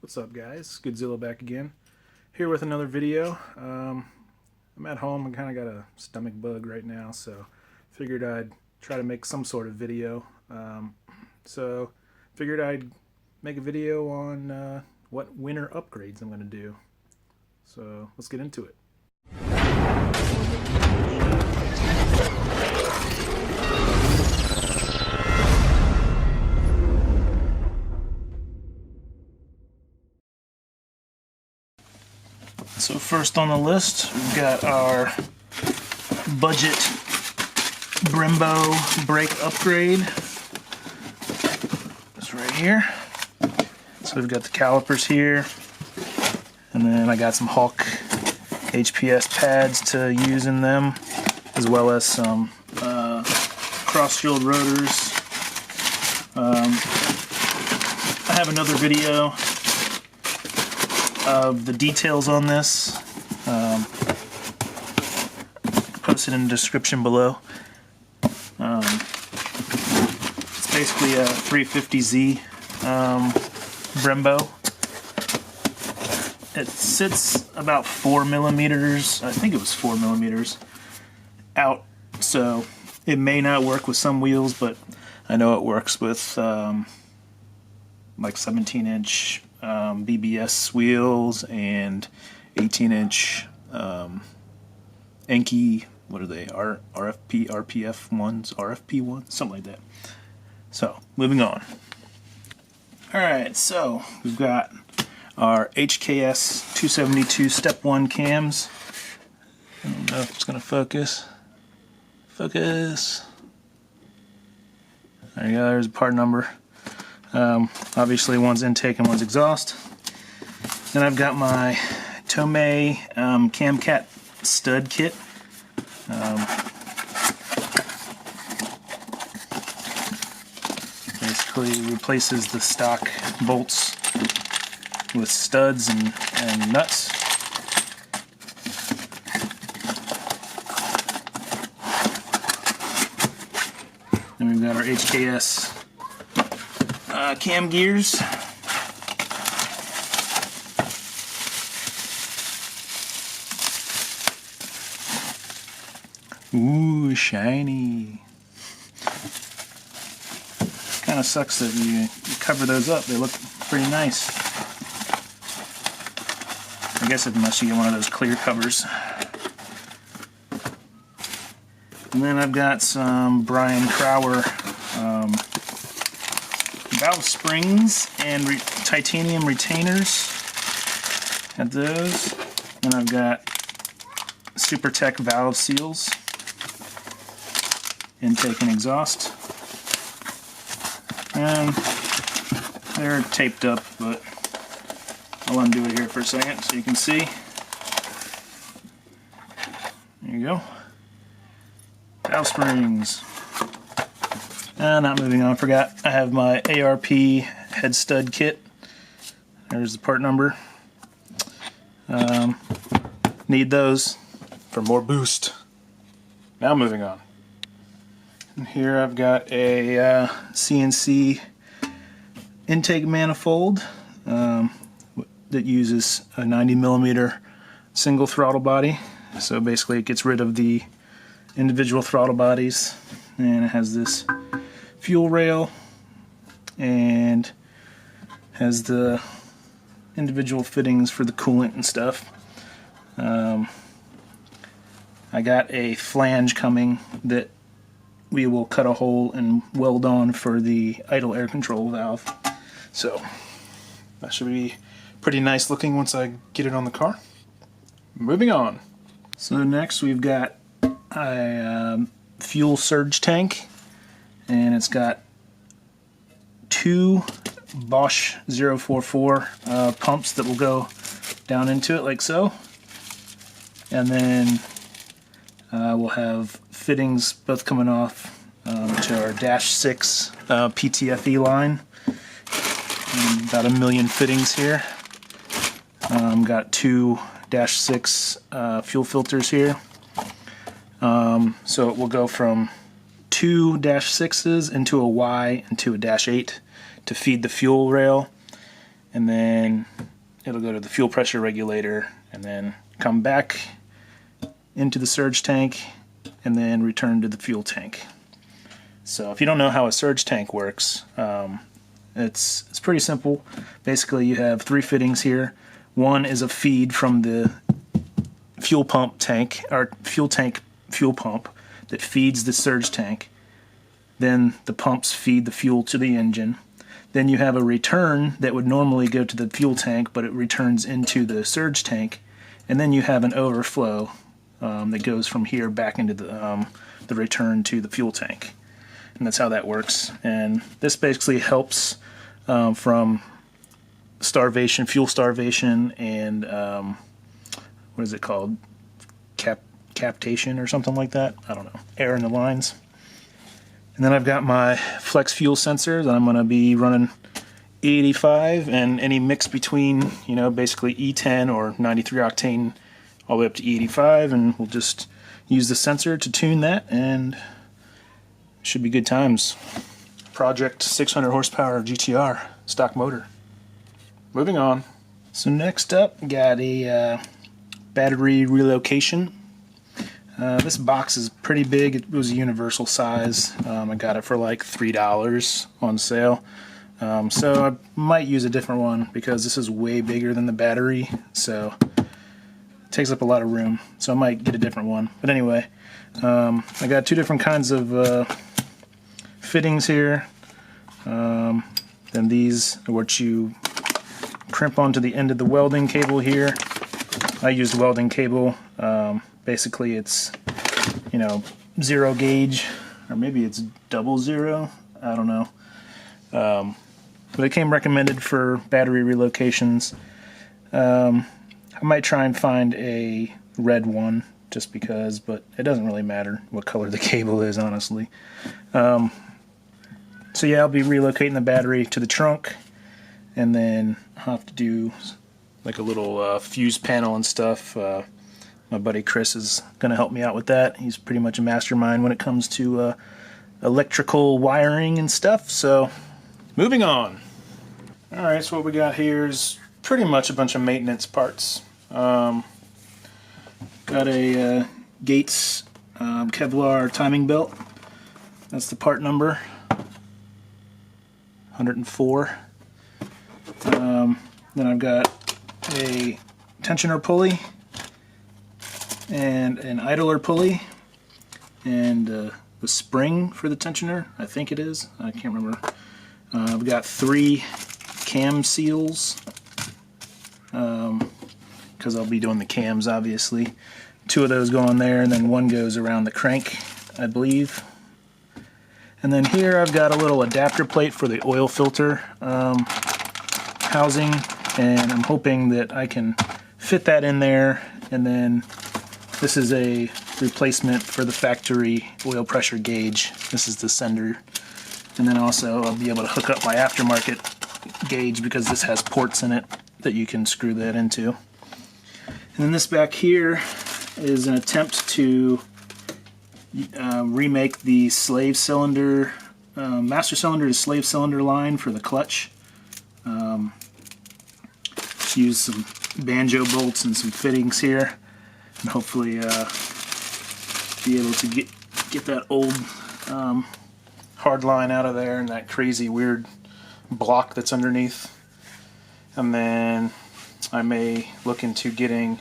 What's up, guys? Godzilla back again, here with another video. I'm at home and kind of got a stomach bug right now, so figured I'd try to make some sort of video. So figured I'd make a video on what winter upgrades I'm going to do. So let's get into it. So first on the list, we've got our budget BREMBO brake upgrade. It's right here. So we've got the calipers here, and then I got some Hawk HPS pads to use in them, as well as some cross-shield rotors. I have another video of the details on this, posted in the description below. It's basically a 350Z Brembo. It sits about 4 millimeters, I think it was 4 millimeters out, so it may not work with some wheels, but I know it works with like 17-inch BBS wheels and 18-inch Enki, what are they, RPF ones, RFP ones, something like that. So, moving on. Alright, so we've got our HKS 272 Step 1 cams. I don't know if it's going to focus. Focus. There you go, there's a part number. Obviously one's intake and one's exhaust. Then I've got my Tomei Camcat stud kit. Basically replaces the stock bolts with studs and nuts. Then we've got our HKS cam gears. Ooh, shiny. Kind of sucks that you cover those up. They look pretty nice. I guess unless you get one of those clear covers. And then I've got some Brian Crower valve springs and titanium retainers. Got those. And I've got SuperTech valve seals, intake and exhaust. And they're taped up, but I'll undo it here for a second so you can see. There you go. Valve springs. Not moving on, forgot. I have my ARP head stud kit. There's the part number. Need those for more boost. Now moving on. And here I've got a CNC intake manifold that uses a 90mm single throttle body. So basically it gets rid of the individual throttle bodies, and it has this fuel rail and has the individual fittings for the coolant and stuff. I got a flange coming that we will cut a hole and weld on for the idle air control valve. So that should be pretty nice looking once I get it on the car. Moving on. So next we've got a fuel surge tank, and it's got two Bosch 044 pumps that will go down into it like so, and then we'll have fittings both coming off to our -6 PTFE line. And about 1 million fittings here. Got two -6 fuel filters here. So it will go from two -6s into a Y into a -8 to feed the fuel rail, and then it'll go to the fuel pressure regulator and then come back into the surge tank and then return to the fuel tank. So if you don't know how a surge tank works, it's pretty simple. Basically, you have 3 fittings here. One is a feed from the fuel pump tank, or fuel pump that feeds the surge tank. Then the pumps feed the fuel to the engine. Then you have a return that would normally go to the fuel tank, but it returns into the surge tank. And then you have an overflow that goes from here back into the return to the fuel tank. And that's how that works. And this basically helps from starvation, fuel starvation, and what is it called? Captation or something like that. I don't know. Air in the lines. And then I've got my flex fuel sensor that I'm going to be running E85 and any mix between, you know, basically E10 or 93 octane all the way up to E85, and we'll just use the sensor to tune that, and should be good times. Project 600 horsepower GTR stock motor. Moving on. So next up, got a battery relocation. This box is pretty big. It was a universal size. I got it for like $3 on sale. So I might use a different one because this is way bigger than the battery, so it takes up a lot of room. So I might get a different one. But anyway, I got 2 different kinds of fittings here. Then these are what you crimp onto the end of the welding cable here. I used welding cable. Basically it's, you know, 0 gauge, or maybe it's 00, I don't know. But it came recommended for battery relocations. I might try and find a red one just because, but it doesn't really matter what color the cable is, honestly. So yeah, I'll be relocating the battery to the trunk, and then I'll have to do like a little fuse panel and stuff. My buddy Chris is going to help me out with that. He's pretty much a mastermind when it comes to electrical wiring and stuff. So, moving on. Alright, so what we got here is pretty much a bunch of maintenance parts. Got a Gates Kevlar timing belt. That's the part number. 104. Then I've got a tensioner pulley and an idler pulley and the spring for the tensioner, I think it is. I can't remember. I've got 3 cam seals because I'll be doing the cams, obviously. 2 of those go on there, and then 1 goes around the crank, I believe. And then here I've got a little adapter plate for the oil filter housing, and I'm hoping that I can fit that in there. And then this is a replacement for the factory oil pressure gauge. This is the sender. And then also I'll be able to hook up my aftermarket gauge because this has ports in it that you can screw that into. And then this back here is an attempt to remake the slave cylinder, master cylinder to slave cylinder line for the clutch. Use some banjo bolts and some fittings here, and hopefully be able to get that old hard line out of there and that crazy weird block that's underneath. And then I may look into getting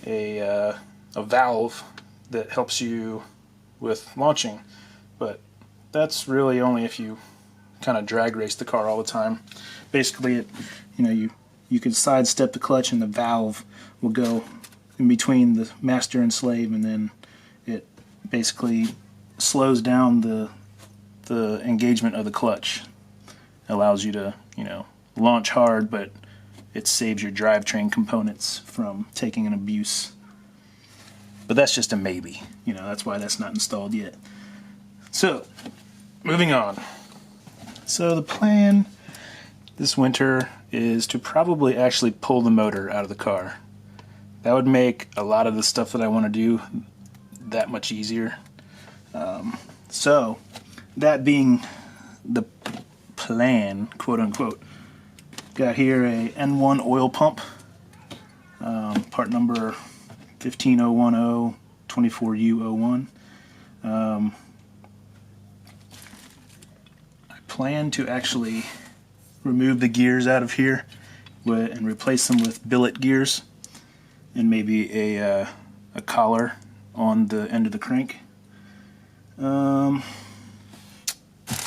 a valve that helps you with launching, but that's really only if you kind of drag race the car all the time. Basically, it, you know, you can sidestep the clutch and the valve will go in between the master and slave, and then it basically slows down the engagement of the clutch. It allows you to, you know, launch hard, but it saves your drivetrain components from taking an abuse. But that's just a maybe, you know, that's why that's not installed yet. So, moving on. So the plan this winter is to probably actually pull the motor out of the car. That would make a lot of the stuff that I want to do that much easier. So, that being the plan, quote unquote, Got here a N1 oil pump, part number 15010-24U01. I plan to actually remove the gears out of here and replace them with billet gears, and maybe a collar on the end of the crank. And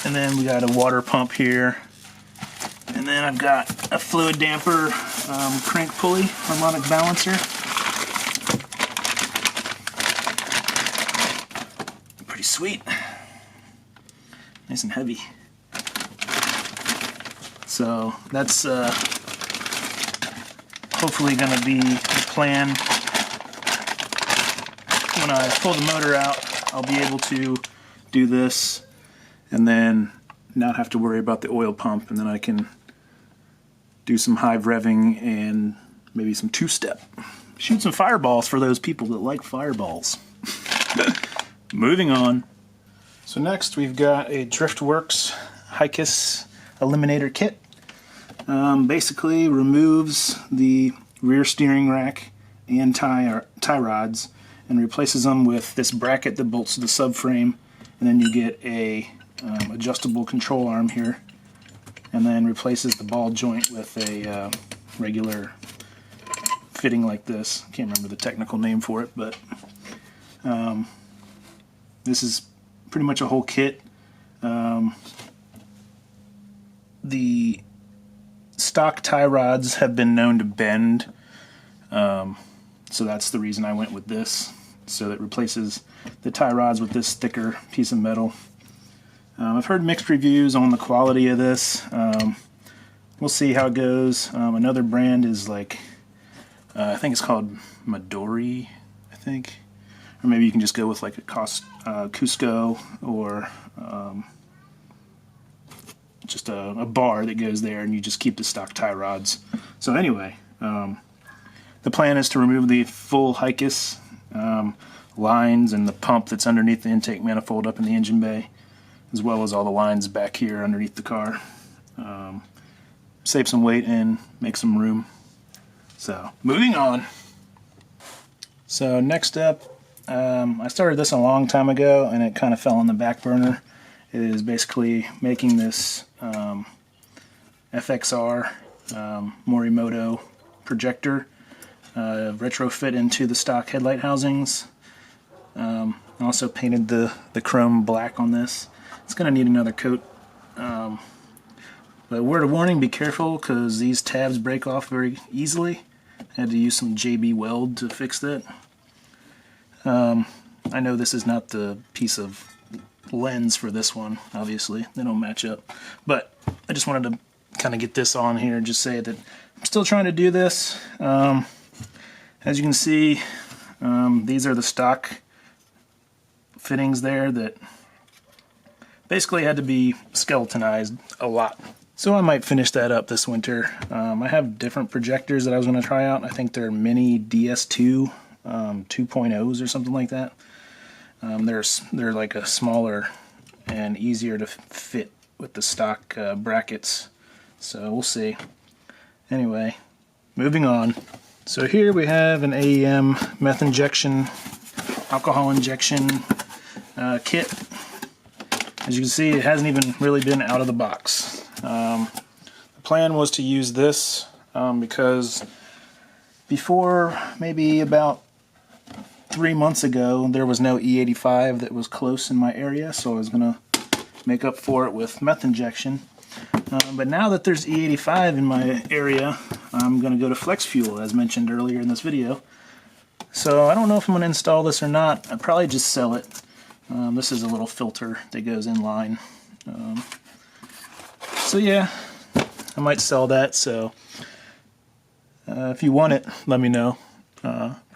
then we got a water pump here, and then I've got a fluid damper crank pulley harmonic balancer. Pretty sweet, nice and heavy. So that's hopefully going to be the plan. When I pull the motor out, I'll be able to do this and then not have to worry about the oil pump, and then I can do some high revving and maybe some two-step. Shoot some fireballs for those people that like fireballs. Moving on. So next we've got a Driftworks Hikis Eliminator Kit. Basically removes the rear steering rack and tie rods and replaces them with this bracket that bolts to the subframe, and then you get a adjustable control arm here, and then replaces the ball joint with a regular fitting like this. Can't remember the technical name for it, but this is pretty much a whole kit. The stock tie rods have been known to bend, so that's the reason I went with this. So it replaces the tie rods with this thicker piece of metal. I've heard mixed reviews on the quality of this. We'll see how it goes. Another brand is like, I think it's called Midori, I think. Or maybe you can just go with like a Cusco, or just a bar that goes there, and you just keep the stock tie rods. So anyway, the plan is to remove the full Hikis lines and the pump that's underneath the intake manifold up in the engine bay, as well as all the lines back here underneath the car. Save some weight and make some room. So moving on. So next up, I started this a long time ago and it kind of fell on the back burner. It is basically making this FXR Morimoto projector retrofit into the stock headlight housings. I also painted the chrome black on this. It's going to need another coat. But word of warning, be careful because these tabs break off very easily. I had to use some JB Weld to fix that. I know this is not the piece of lens for this one, obviously. They don't match up. But I just wanted to kind of get this on here and just say that I'm still trying to do this. As you can see, these are the stock fittings there that basically had to be skeletonized a lot. So I might finish that up this winter. I have different projectors that I was going to try out. I think they're mini DS2 2.0s or something like that. They're like a smaller and easier to fit with the stock brackets. So we'll see. Anyway, moving on. So here we have an AEM meth injection, alcohol injection kit. As you can see, it hasn't even really been out of the box. The plan was to use this because before maybe about 3 months ago there was no E85 that was close in my area, so I was going to make up for it with meth injection. But now that there's E85 in my area, I'm going to go to flex fuel, as mentioned earlier in this video. So I don't know if I'm going to install this or not. I'd probably just sell it. This is a little filter that goes in line. So yeah, I might sell that. So if you want it, let me know.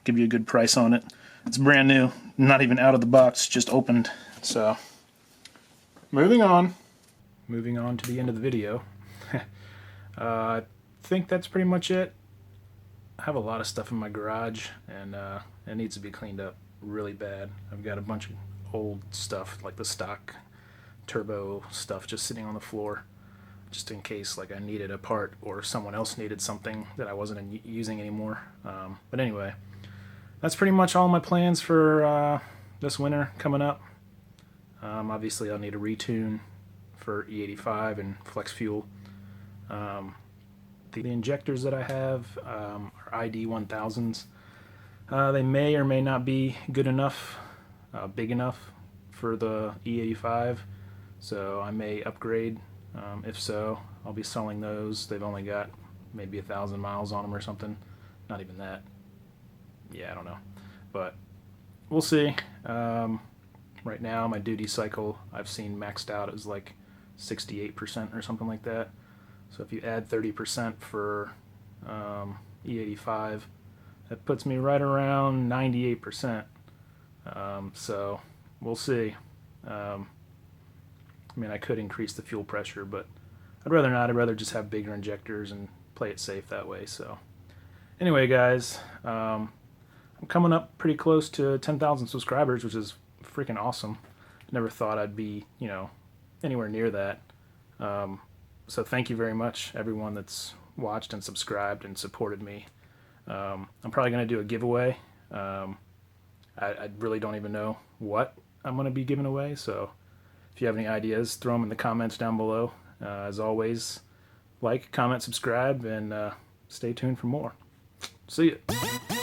Give you a good price on it. It's brand new, not even out of the box, just opened. So moving on. Moving on to the end of the video. I think that's pretty much it. I have a lot of stuff in my garage, and it needs to be cleaned up really bad. I've got a bunch of old stuff, like the stock turbo stuff, just sitting on the floor. just in case like I needed a part or someone else needed something that I wasn't using anymore. But anyway, that's pretty much all my plans for this winter coming up. Obviously I'll need a retune for E85 and flex fuel. The injectors that I have are ID 1000s. They may or may not be good enough, big enough for the E85, so I may upgrade. If so, I'll be selling those. They've only got maybe 1,000 miles on them or something. Not even that. Yeah, I don't know. But we'll see. Right now, my duty cycle I've seen maxed out as like 68% or something like that. So if you add 30% for E85, that puts me right around 98%. So we'll see. I mean, I could increase the fuel pressure, but I'd rather not. I'd rather just have bigger injectors and play it safe that way. So anyway, guys, I'm coming up pretty close to 10,000 subscribers, which is freaking awesome. Never thought I'd be, you know, anywhere near that. So thank you very much, everyone that's watched and subscribed and supported me. I'm probably going to do a giveaway. I really don't even know what I'm going to be giving away, so if you have any ideas, throw them in the comments down below. As always, like, comment, subscribe, and stay tuned for more. See ya.